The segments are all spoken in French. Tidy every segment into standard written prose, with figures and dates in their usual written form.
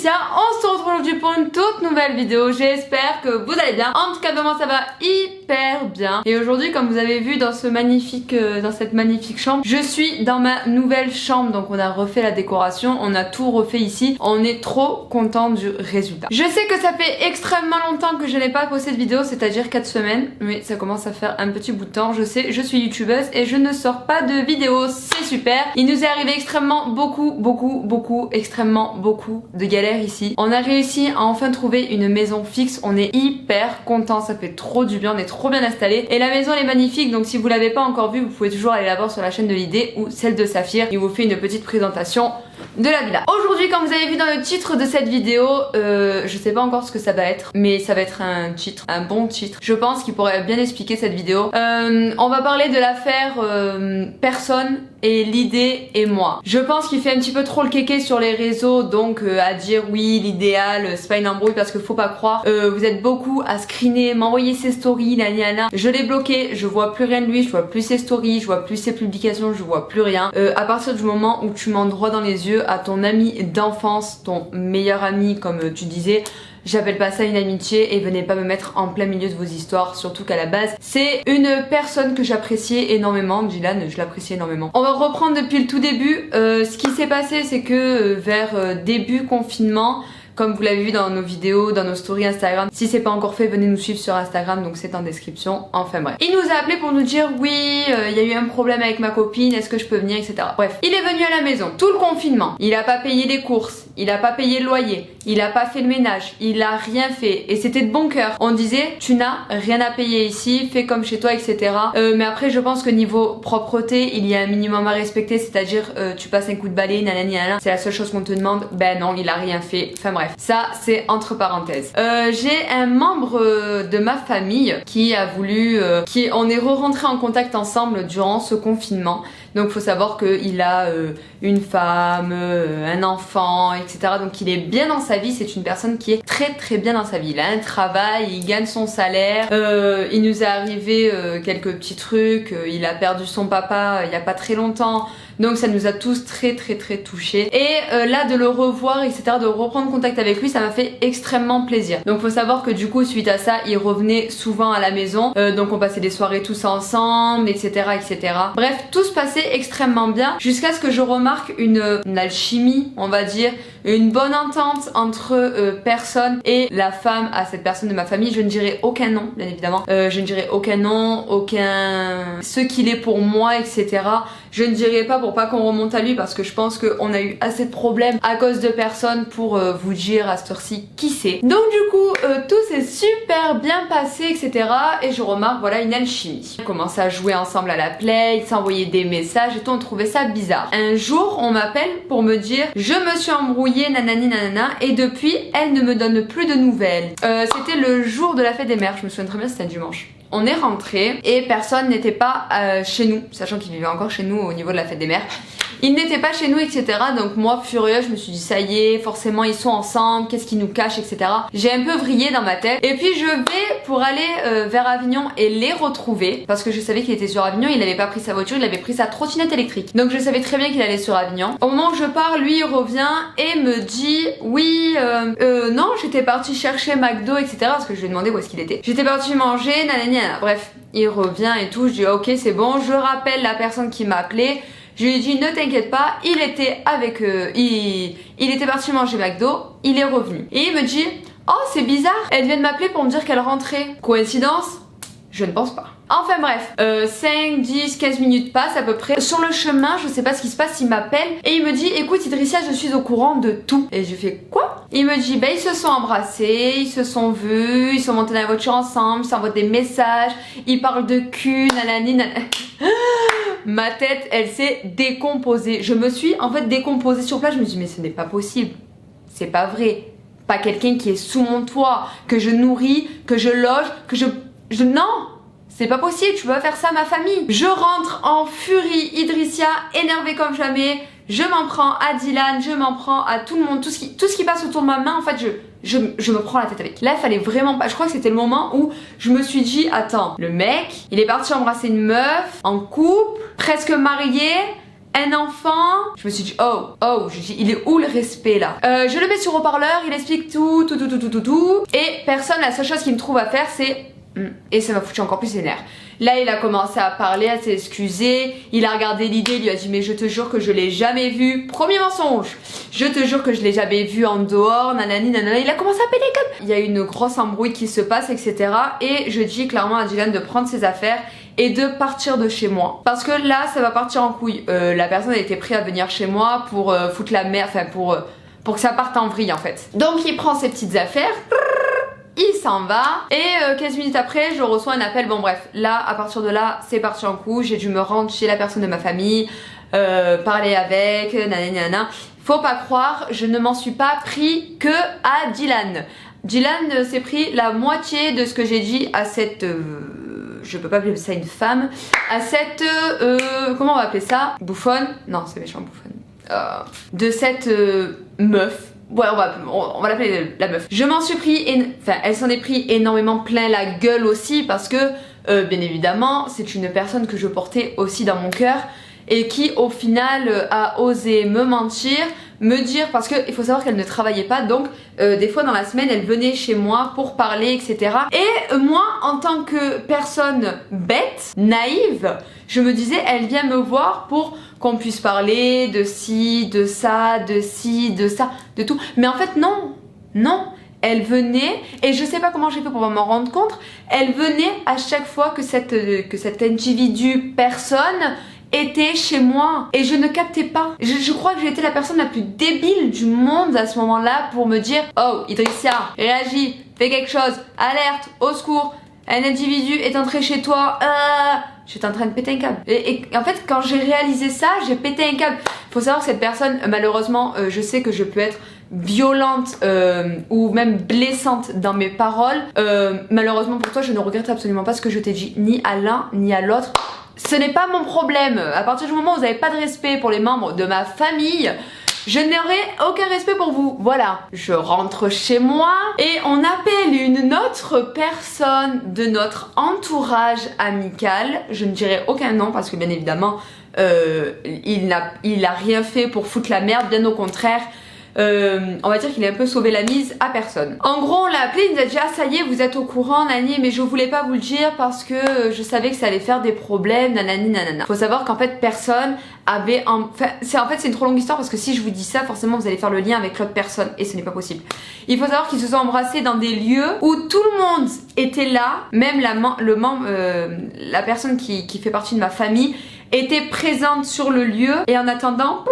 Idricia, on se retrouve aujourd'hui pour une toute nouvelle vidéo. J'espère que vous allez bien. En tout cas, moi ça va hyper bien. Et aujourd'hui, comme vous avez vu dans cette magnifique chambre, je suis dans ma nouvelle chambre. Donc on a refait la décoration, on a tout refait ici. On est trop content du résultat. Je sais que ça fait extrêmement longtemps que je n'ai pas posté de vidéo, c'est-à-dire 4 semaines. Mais ça commence à faire un petit bout de temps. Je sais, je suis youtubeuse et je ne sors pas de vidéos. C'est super. Il nous est arrivé extrêmement beaucoup de galères ici. On a réussi à enfin trouver une maison fixe. On est hyper content, ça fait trop du bien, on est trop bien installé. Et la maison elle est magnifique, donc si vous l'avez pas encore vue, vous pouvez toujours aller la voir sur la chaîne de l'idée ou celle de Saphir. Il vous fait une petite présentation de la villa. Aujourd'hui, comme vous avez vu dans le titre de cette vidéo, je sais pas encore ce que ça va être, mais ça va être un titre, un bon titre. Je pense qu'il pourrait bien expliquer cette vidéo. On va parler de l'affaire personne et l'idée et moi. Je pense qu'il fait un petit peu trop le kéké sur les réseaux, donc à dire oui l'idéal c'est pas une embrouille, parce que faut pas croire. Vous êtes beaucoup à screener, m'envoyer ses stories, la. Je l'ai bloqué, je vois plus rien de lui, je vois plus ses stories, je vois plus ses publications, je vois plus rien. À partir du moment où tu mens droit dans les yeux à ton ami d'enfance, ton meilleur ami comme tu disais, j'appelle pas ça une amitié, et venez pas me mettre en plein milieu de vos histoires, surtout qu'à la base c'est une personne que j'appréciais énormément. Dylan, je l'apprécie énormément. On va reprendre depuis le tout début. Ce qui s'est passé, c'est que vers début confinement, comme vous l'avez vu dans nos vidéos, dans nos stories Instagram, si c'est pas encore fait, venez nous suivre sur Instagram, donc c'est en description. Enfin bref, il nous a appelé pour nous dire oui, il y a eu un problème avec ma copine, est-ce que je peux venir, etc. Bref, il est venu à la maison tout le confinement, il a pas payé les courses, il a pas payé le loyer, il a pas fait le ménage, il a rien fait, et c'était de bon cœur. On disait tu n'as rien à payer ici, fais comme chez toi, etc. Mais après je pense que niveau propreté, il y a un minimum à respecter, c'est-à-dire tu passes un coup de balai, nanani, c'est la seule chose qu'on te demande. Ben non, il a rien fait. Enfin bref, ça c'est entre parenthèses. J'ai un membre de ma famille qui a voulu, on est re-rentré en contact ensemble durant ce confinement. Donc faut savoir qu'il a une femme, un enfant, etc. Donc il est bien dans sa vie, c'est une personne qui est très bien dans sa vie. Il a un travail, il gagne son salaire, il nous est arrivé quelques petits trucs, il a perdu son papa il y a pas très longtemps. Donc ça nous a tous très touchés. Et là de le revoir, etc., de reprendre contact avec lui, ça m'a fait extrêmement plaisir. Donc faut savoir que du coup suite à ça, il revenait souvent à la maison. Donc on passait des soirées tous ensemble, etc. Bref, tout se passait extrêmement bien jusqu'à ce que je remarque une alchimie, on va dire, une bonne entente entre personne et la femme à cette personne de ma famille. Je ne dirai aucun nom, bien évidemment. Je ne dirai aucun nom, ce qu'il est pour moi, etc. Je ne dirai pas pour pas qu'on remonte à lui, parce que je pense qu'on a eu assez de problèmes à cause de personnes pour vous dire à cette heure-ci qui c'est. Donc du coup, tout s'est super bien passé, etc. Et je remarque, voilà, une alchimie. On commence à jouer ensemble à la play, s'envoyer des messages et tout, on trouvait ça bizarre. Un jour, on m'appelle pour me dire je me suis embrouillée, nanani nanana, et depuis, elle ne me donne plus de nouvelles. C'était le jour de la fête des mères, je me souviens très bien, c'était un dimanche. On est rentré et personne n'était pas chez nous, sachant qu'il vivait encore chez nous au niveau de la fête des mères. Il n'était pas chez nous, etc. Donc moi, furieuse, je me suis dit ça y est, forcément ils sont ensemble, qu'est-ce qu'ils nous cachent, etc. J'ai un peu vrillé dans ma tête. Et puis je vais pour aller vers Avignon et les retrouver, parce que je savais qu'il était sur Avignon. Il n'avait pas pris sa voiture, il avait pris sa trottinette électrique. Donc je savais très bien qu'il allait sur Avignon. Au moment où je pars, lui il revient et me dit oui, non, j'étais partie chercher McDo, etc. Parce que je lui ai demandé où est-ce qu'il était. J'étais partie manger, nanani. Bref, il revient et tout, je dis ok c'est bon, je rappelle la personne qui m'a appelé, je lui ai dit ne t'inquiète pas, il était avec il était parti manger McDo, il est revenu. Et il me dit oh c'est bizarre, elle vient de m'appeler pour me dire qu'elle rentrait. Coïncidence? Je ne pense pas. Enfin bref, 5, 10, 15 minutes passent à peu près. Sur le chemin, je sais pas ce qui se passe, il m'appelle et il me dit écoute Idricia, je suis au courant de tout. Et je fais quoi? Il me dit ils se sont embrassés, ils se sont vus, ils sont montés dans la voiture ensemble, ils s'envoient des messages, ils parlent de cul, nanani. Ma tête, elle s'est décomposée. Je me suis en fait décomposée sur place, je me suis dit mais ce n'est pas possible. C'est pas vrai. Pas quelqu'un qui est sous mon toit, que je nourris, que je loge, que je... Non! C'est pas possible, tu peux pas faire ça à ma famille. Je rentre en furie, Idricia, énervée comme jamais. Je m'en prends à Dylan, je m'en prends à tout le monde, tout ce qui passe autour de ma main, en fait, je me prends la tête avec. Là, il fallait vraiment pas. Je crois que c'était le moment où je me suis dit, attends, le mec, il est parti embrasser une meuf, en couple, presque marié. un enfant. Je me suis dit oh, je dis il est où le respect là? Je le mets sur haut-parleur, il explique tout. Et personne, la seule chose qu'il me trouve à faire c'est... Et ça m'a foutu encore plus les nerfs. Là il a commencé à parler, à s'excuser, il a regardé l'idée, il lui a dit mais je te jure que je l'ai jamais vu. Premier mensonge. Je te jure que je l'ai jamais vu en dehors, nanani nanana. Il a commencé à péter comme... Il y a une grosse embrouille qui se passe, etc. Et je dis clairement à Dylan de prendre ses affaires et de partir de chez moi. Parce que là ça va partir en couille. La personne a été prête à venir chez moi pour foutre la merde, enfin pour que ça parte en vrille en fait. Donc il prend ses petites affaires. Il s'en va et 15 minutes après je reçois un appel. Bon bref, là à partir de là c'est parti en couille. J'ai dû me rendre chez la personne de ma famille, parler avec, nanana. Faut pas croire, je ne m'en suis pas pris que à Dylan. Dylan s'est pris la moitié de ce que j'ai dit à cette... je peux pas appeler ça une femme. À cette... comment on va appeler ça? Bouffonne? Non c'est méchant bouffonne. De cette meuf. Ouais, on va l'appeler la meuf. Je m'en suis pris, enfin elle s'en est pris énormément plein la gueule aussi parce que bien évidemment c'est une personne que je portais aussi dans mon cœur et qui au final a osé me mentir, me dire, parce que il faut savoir qu'elle ne travaillait pas, donc des fois dans la semaine elle venait chez moi pour parler, etc. Et moi en tant que personne bête, naïve, je me disais elle vient me voir pour qu'on puisse parler de ci, de ça, de ci, de ça, de tout. Mais en fait non, elle venait, et je sais pas comment j'ai fait pour m'en rendre compte, elle venait à chaque fois que cet individu, personne, était chez moi. Et je ne captais pas. Je crois que j'étais la personne la plus débile du monde à ce moment-là pour me dire « Oh, Idrissia, réagis, fais quelque chose, alerte, au secours, un individu est entré chez toi, j'étais en train de péter un câble. » Et en fait, quand j'ai réalisé ça, j'ai pété un câble. Faut savoir que cette personne, malheureusement, je sais que je peux être violente ou même blessante dans mes paroles. Malheureusement pour toi, je ne regrette absolument pas ce que je t'ai dit, ni à l'un ni à l'autre. Ce n'est pas mon problème. À partir du moment où vous n'avez pas de respect pour les membres de ma famille, je n'aurai aucun respect pour vous. Voilà. Je rentre chez moi et on appelle une autre personne de notre entourage amical. Je ne dirai aucun nom parce que bien évidemment, il n'a rien fait pour foutre la merde, bien au contraire. On va dire qu'il a un peu sauvé la mise à personne. En gros on l'a appelé, il nous a dit ah ça y est vous êtes au courant Nani, mais je voulais pas vous le dire parce que je savais que ça allait faire des problèmes, nanani nanana. Faut savoir qu'en fait personne avait c'est une trop longue histoire parce que si je vous dis ça forcément vous allez faire le lien avec l'autre personne et ce n'est pas possible. Il faut savoir qu'ils se sont embrassés dans des lieux où tout le monde était là, même la personne qui fait partie de ma famille était présente sur le lieu et en attendant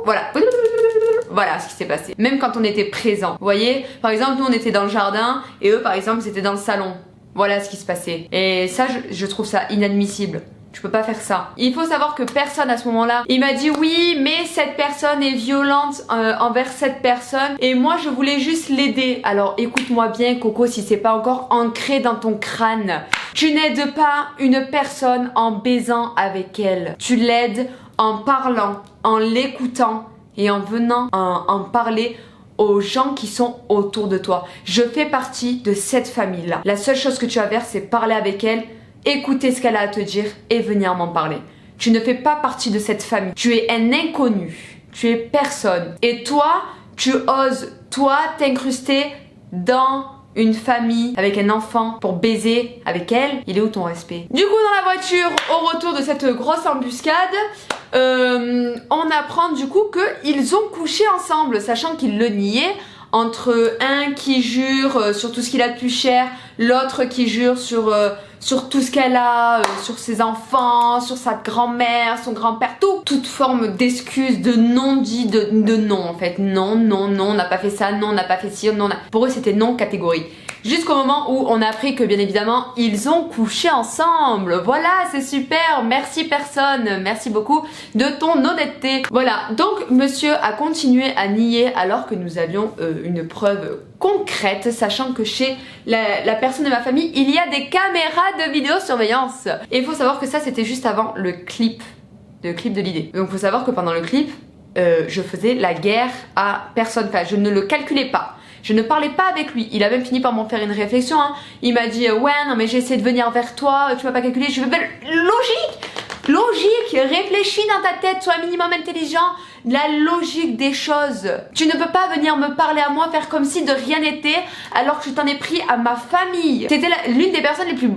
voilà ce qui s'est passé. Même quand on était présent. Vous voyez, par exemple, nous on était dans le jardin et eux par exemple c'était dans le salon. Voilà ce qui se passait. Et ça, je trouve ça inadmissible. Je peux pas faire ça. Il faut savoir que personne à ce moment-là, il m'a dit oui, mais cette personne est violente envers cette personne et moi je voulais juste l'aider. Alors écoute-moi bien Coco, si c'est pas encore ancré dans ton crâne. Tu n'aides pas une personne en baisant avec elle. Tu l'aides en parlant, en l'écoutant et en venant en parler aux gens qui sont autour de toi. Je fais partie de cette famille-là. La seule chose que tu as à faire, c'est parler avec elle, écouter ce qu'elle a à te dire et venir m'en parler. Tu ne fais pas partie de cette famille. Tu es un inconnu. Tu es personne. Et toi, tu oses, toi, t'incruster dans une famille avec un enfant pour baiser avec elle. Il est où ton respect? Du coup, dans la voiture, au retour de cette grosse embuscade, on apprend du coup qu'ils ont couché ensemble, sachant qu'ils le niaient. Entre un qui jure sur tout ce qu'il a de plus cher, l'autre qui jure sur tout ce qu'elle a, sur ses enfants, sur sa grand-mère, son grand-père, toute forme d'excuse, de non-dit, de non en fait. Non, on n'a pas fait ça, non, on n'a pas fait ci, non. Pour eux c'était non catégorique. Jusqu'au moment où on a appris que bien évidemment ils ont couché ensemble. Voilà, c'est super, merci personne, merci beaucoup de ton honnêteté. Voilà, donc monsieur a continué à nier alors que nous avions une preuve concrète, sachant que chez la personne de ma famille il y a des caméras de vidéosurveillance. Et il faut savoir que ça c'était juste avant le clip de l'idée. Donc il faut savoir que pendant le clip je faisais la guerre à personne, enfin je ne le calculais pas. Je ne parlais pas avec lui. Il a même fini par m'en faire une réflexion. Hein. Il m'a dit ouais non mais j'ai essayé de venir vers toi, tu m'as pas calculé. Je fais logique. Logique, réfléchis dans ta tête, sois un minimum intelligent. La logique des choses. Tu ne peux pas venir me parler à moi, faire comme si de rien n'était, alors que je t'en ai pris à ma famille. T'étais l'une des personnes les plus...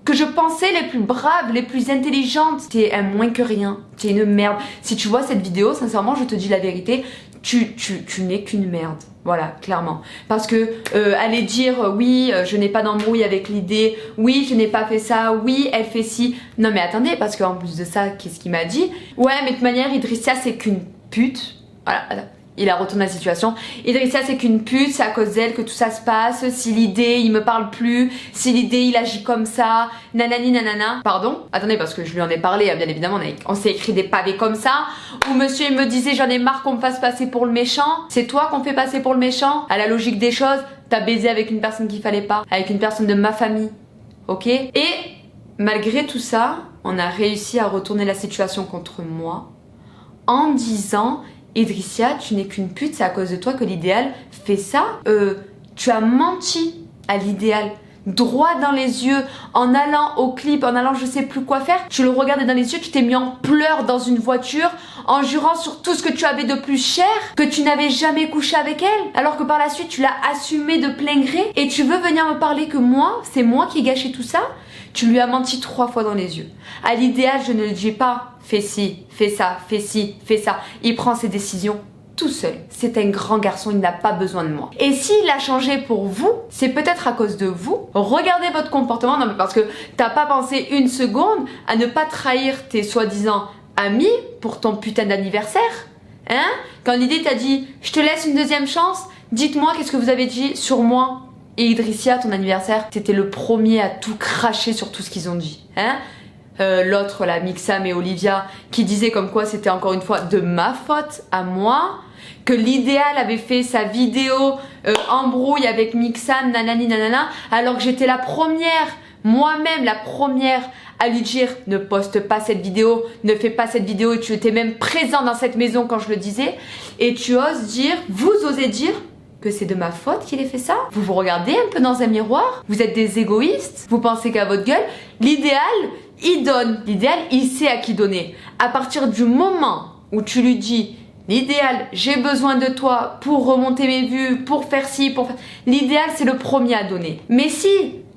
que je pensais les plus braves, les plus intelligentes. T'es un moins que rien, t'es une merde. Si tu vois cette vidéo, sincèrement, je te dis la vérité, tu n'es qu'une merde. Voilà, clairement. Parce que aller dire oui, je n'ai pas d'embrouille avec l'idée, oui, je n'ai pas fait ça, oui, elle fait ci. Non mais attendez, parce qu'en plus de ça, qu'est-ce qu'il m'a dit? Ouais, mais de toute manière, Idrissia, c'est qu'une pute. Voilà, attends. Il a retourné la situation. Idrissia, c'est qu'une pute, c'est à cause d'elle que tout ça se passe. Si l'idée, il me parle plus. Si l'idée, il agit comme ça. Nanani, nanana. Pardon? Attendez, parce que je lui en ai parlé, bien évidemment. On s'est écrit des pavés comme ça. Où monsieur, il me disait, j'en ai marre qu'on me fasse passer pour le méchant. C'est toi qu'on fait passer pour le méchant? À la logique des choses, t'as baisé avec une personne qu'il fallait pas. Avec une personne de ma famille. Ok? Et malgré tout ça, on a réussi à retourner la situation contre moi. En disant... Idrissia, tu n'es qu'une pute, c'est à cause de toi que l'idéal fait ça. Tu as menti à l'idéal, droit dans les yeux, en allant au clip, en allant je sais plus quoi faire. Tu le regardais dans les yeux, tu t'es mis en pleurs dans une voiture, en jurant sur tout ce que tu avais de plus cher, que tu n'avais jamais couché avec elle, alors que par la suite tu l'as assumé de plein gré, et tu veux venir me parler que moi, c'est moi qui ai gâché tout ça. Tu lui as menti 3 fois dans les yeux. À l'idéal, je ne le dis pas. Fais ci, fais ça, fais ci, fais ça. Il prend ses décisions tout seul. C'est un grand garçon, il n'a pas besoin de moi. Et s'il a changé pour vous, c'est peut-être à cause de vous. Regardez votre comportement. Non mais parce que t'as pas pensé une seconde à ne pas trahir tes soi-disant amis pour ton putain d'anniversaire. Hein? Quand l'idée t'a dit, je te laisse une deuxième chance, dites-moi qu'est-ce que vous avez dit sur moi. Et Idrissia, ton anniversaire, t'étais le premier à tout cracher sur tout ce qu'ils ont dit. Hein? L'autre, la Mixam et Olivia, qui disaient comme quoi c'était encore une fois de ma faute à moi, que l'idéal avait fait sa vidéo embrouille avec Mixam, nanani nanana, alors que j'étais la première, moi-même la première à lui dire ne poste pas cette vidéo, ne fais pas cette vidéo, et tu étais même présent dans cette maison quand je le disais, et tu oses dire, vous osez dire que c'est de ma faute qu'il ait fait ça? Vous vous regardez un peu dans un miroir? Vous êtes des égoïstes? Vous pensez qu'à votre gueule? L'idéal, il donne. L'idéal, il sait à qui donner. À partir du moment où tu lui dis l'idéal, j'ai besoin de toi pour remonter mes vues, pour faire ci, pour faire... L'idéal, c'est le premier à donner. Mais si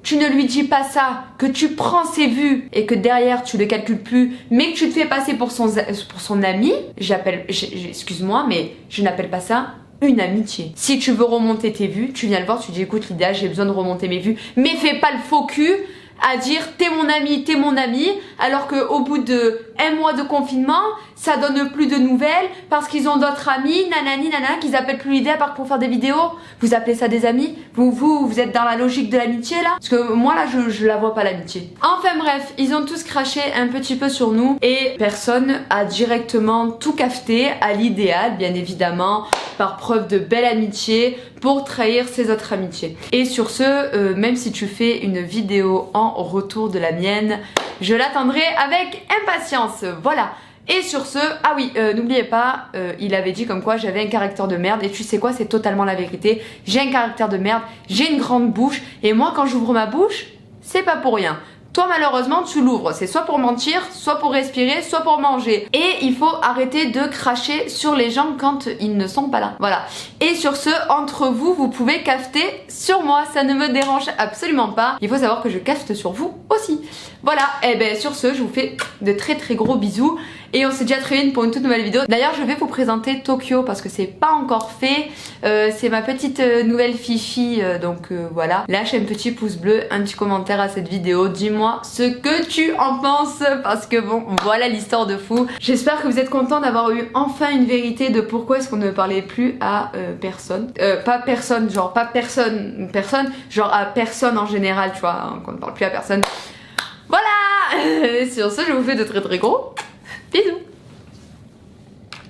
tu ne lui dis pas ça, que tu prends ses vues et que derrière tu le calcules plus, mais que tu te fais passer pour son ami, excuse-moi, mais je n'appelle pas ça une amitié. Si tu veux remonter tes vues, tu viens le voir, tu dis écoute l'idéal, j'ai besoin de remonter mes vues, mais fais pas le faux cul à dire t'es mon ami, alors qu'au bout de 1 mois de confinement, ça donne plus de nouvelles parce qu'ils ont d'autres amis, nanani nanana, qu'ils appellent plus l'idée à part pour faire des vidéos. Vous appelez ça des amis? Vous êtes dans la logique de l'amitié là? Parce que moi là je la vois pas l'amitié. Enfin bref, ils ont tous craché un petit peu sur nous et personne a directement tout cafeté à l'idéal, bien évidemment, par preuve de belle amitié pour trahir ses autres amitiés. Et sur ce, même si tu fais une vidéo en retour de la mienne, je l'attendrai avec impatience. Voilà. Et sur ce, ah oui, n'oubliez pas, il avait dit comme quoi j'avais un caractère de merde. Et tu sais quoi, c'est totalement la vérité. J'ai un caractère de merde, j'ai une grande bouche. Et moi, quand j'ouvre ma bouche, c'est pas pour rien. Toi malheureusement tu l'ouvres, c'est soit pour mentir, soit pour respirer, soit pour manger. Et il faut arrêter de cracher sur les gens quand ils ne sont pas là. Voilà. Et sur ce, entre vous, vous pouvez cafeter sur moi, ça ne me dérange absolument pas. Il faut savoir que je cafete sur vous aussi. Voilà, et ben sur ce, je vous fais de très très gros bisous. Et on s'est déjà très vite pour une toute nouvelle vidéo. D'ailleurs je vais vous présenter Tokyo parce que c'est pas encore fait. C'est ma petite nouvelle fifi, donc voilà. Lâche un petit pouce bleu, un petit commentaire à cette vidéo. Dis-moi ce que tu en penses parce que bon, voilà l'histoire de fou. J'espère que vous êtes contents d'avoir eu enfin une vérité de pourquoi est-ce qu'on ne parlait plus à personne. Pas personne, genre pas personne, genre à personne en général, tu vois, hein, qu'on ne parle plus à personne. Voilà. Sur ce, je vous fais de très très gros bisous.